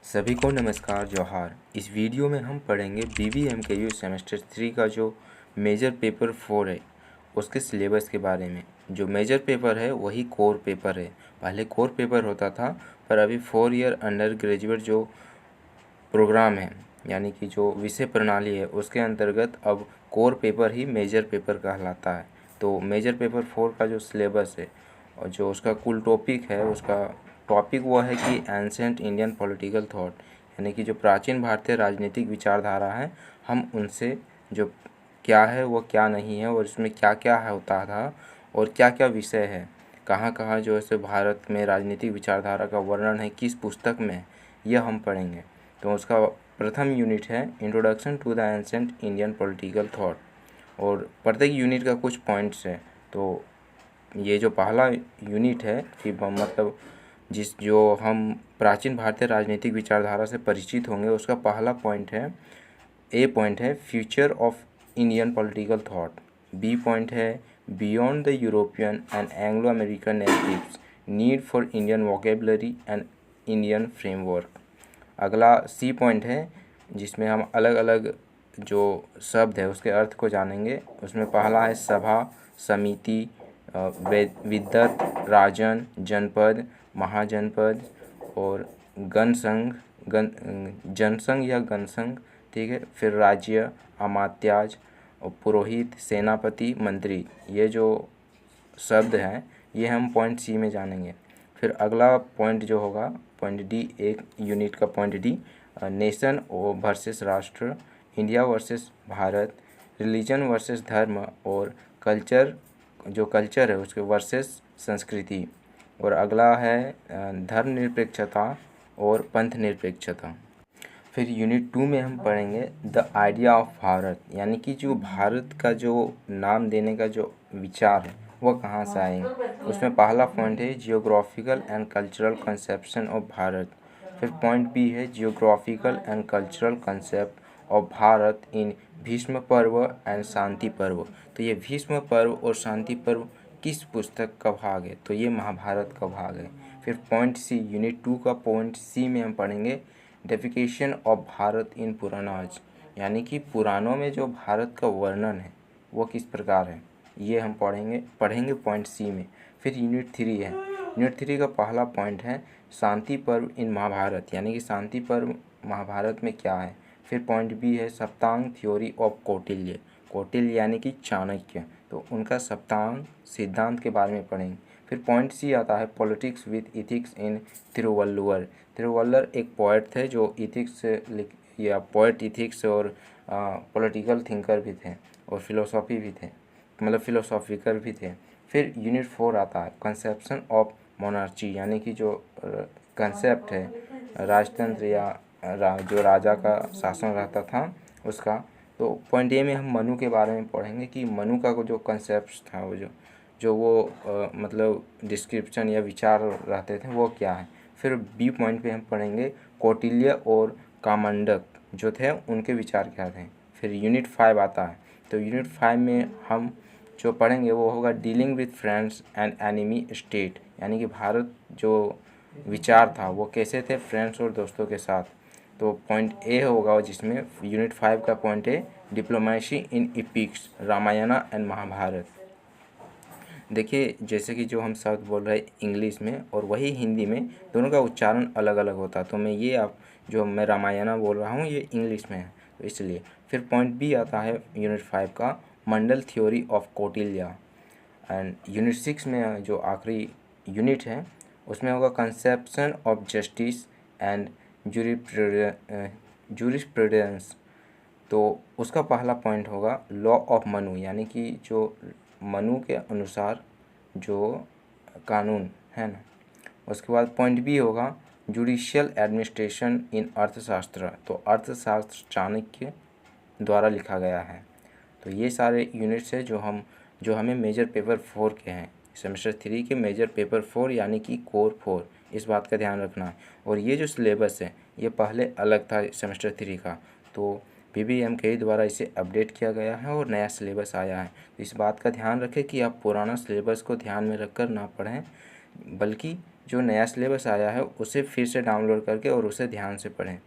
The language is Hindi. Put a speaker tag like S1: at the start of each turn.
S1: सभी को नमस्कार जोहार। इस वीडियो में हम पढ़ेंगे BBMKU सेमेस्टर 3 का जो मेजर पेपर 4 है उसके सिलेबस के बारे में। जो मेजर पेपर है वही कोर पेपर है। पहले कोर पेपर होता था पर अभी 4 ईयर अंडर ग्रेजुएट जो प्रोग्राम है यानी कि जो विषय प्रणाली है उसके अंतर्गत अब कोर पेपर ही मेजर पेपर कहलाता है। तो मेजर पेपर 4 का जो सिलेबस है और जो उसका कुल टॉपिक है उसका टॉपिक वो है कि एंसेंट इंडियन पॉलिटिकल थॉट यानी कि जो प्राचीन भारतीय राजनीतिक विचारधारा है हम उनसे जो क्या है वो क्या नहीं है और इसमें क्या क्या होता था और क्या क्या विषय है, कहाँ कहाँ जो है भारत में राजनीतिक विचारधारा का वर्णन है, किस पुस्तक में है, यह हम पढ़ेंगे। तो उसका प्रथम यूनिट है introduction to the ancient Indian political thought और प्रत्येक यूनिट का कुछ पॉइंट्स है। तो ये जो पहला यूनिट है कि मतलब जो हम प्राचीन भारतीय राजनीतिक विचारधारा से परिचित होंगे उसका पहला पॉइंट है, ए पॉइंट है future of Indian political thought. B point है beyond the European and Anglo American narratives need for Indian vocabulary and Indian framework. अगला सी पॉइंट है जिसमें हम अलग अलग जो शब्द है उसके अर्थ को जानेंगे। उसमें पहला है सभा, समिति, विद्वत, राजन, जनपद, महाजनपद और गणसंघ, जनसंघ या गणसंघ, ठीक है। फिर राज्य, अमात्याज और पुरोहित, सेनापति, मंत्री, ये जो शब्द हैं ये हम पॉइंट सी में जानेंगे। फिर अगला पॉइंट जो होगा पॉइंट डी, एक यूनिट का पॉइंट डी, नेशन वर्सेस राष्ट्र, India versus Bharat, religion versus धर्म और कल्चर, जो कल्चर है उसके वर्सेस संस्कृति। और अगला है धर्मनिरपेक्षता और पंथ निरपेक्षता। फिर यूनिट 2 में हम पढ़ेंगे द आइडिया ऑफ भारत यानी कि जो भारत का जो नाम देने का जो विचार है वह कहाँ से आएंगे। उसमें पहला पॉइंट है geographical and cultural conception of Bharat. फिर पॉइंट बी है geographical and cultural concept of Bharat in Bhishma Parva and शांति पर्व। तो ये भीष्म पर्व और शांति पर्व किस पुस्तक का भाग है, तो ये महाभारत का भाग है। फिर पॉइंट सी, यूनिट 2 का पॉइंट सी में हम पढ़ेंगे डेफिकेशन ऑफ भारत इन पुराणाज यानी कि पुराणों में जो भारत का वर्णन है वो किस प्रकार है, ये हम पढ़ेंगे पॉइंट सी में। फिर यूनिट 3 है, यूनिट 3 का पहला पॉइंट है शांति पर्व इन महाभारत यानी कि शांति पर्व महाभारत में क्या है। फिर पॉइंट बी है सप्तांग थ्योरी ऑफ कौटिल्य, कौटिल्य यानी कि चाणक्य, तो उनका सप्तांग सिद्धांत के बारे में पढ़ेंगे। फिर पॉइंट सी आता है पॉलिटिक्स विद इथिक्स इन तिरुवल्लुवर। तिरुवल्लर एक पोएट थे जो इथिक्स या पोएट इथिक्स और पॉलिटिकल थिंकर भी थे और फिलोसॉफी भी थे, मतलब फिलोसॉफिकल भी थे। फिर यूनिट 4 आता है कंसेप्शन ऑफ मोनार्ची यानी कि जो कंसेप्ट है राजतंत्र या जो राजा का शासन रहता था उसका। तो पॉइंट ए में हम मनु के बारे में पढ़ेंगे कि मनु का जो कंसेप्ट था वो मतलब डिस्क्रिप्शन या विचार रहते थे वो क्या है। फिर बी पॉइंट पे हम पढ़ेंगे कौटिल्य और कामंडक जो थे उनके विचार क्या थे। फिर यूनिट 5 आता है, तो यूनिट 5 में हम जो पढ़ेंगे वो होगा dealing with friends and enemy state यानी कि भारत जो विचार था वो कैसे थे फ्रेंड्स और दोस्तों के साथ। तो पॉइंट ए होगा जिसमें यूनिट 5 का पॉइंट है diplomacy in epics, Ramayana and Mahabharata. देखिए जैसे कि जो हम शब्द बोल रहे हैं इंग्लिश में और वही हिंदी में दोनों का उच्चारण अलग अलग होता है। तो मैं रामायणा बोल रहा हूँ ये इंग्लिश में है तो इसलिए। फिर पॉइंट बी आता है यूनिट 5 का Mandala theory of Kautilya. And unit 6 में जो आखिरी यूनिट है उसमें होगा conception of justice and jurisprudence. तो उसका पहला पॉइंट होगा लॉ ऑफ मनु यानी कि जो मनु के अनुसार जो कानून है ना। उसके बाद पॉइंट बी होगा जुडिशियल एडमिनिस्ट्रेशन इन अर्थशास्त्र, तो अर्थशास्त्र चाणक्य द्वारा लिखा गया है। तो ये सारे यूनिट्स है जो हमें मेजर पेपर 4 के हैं, सेमेस्टर 3 के मेजर पेपर 4 यानी कि कोर 4, इस बात का ध्यान रखना है। और ये जो सिलेबस है ये पहले अलग था सेमेस्टर 3 का, तो BBMKU द्वारा इसे अपडेट किया गया है और नया सिलेबस आया है। तो इस बात का ध्यान रखें कि आप पुराना सिलेबस को ध्यान में रखकर ना पढ़ें बल्कि जो नया सिलेबस आया है उसे फिर से डाउनलोड करके और उसे ध्यान से पढ़ें।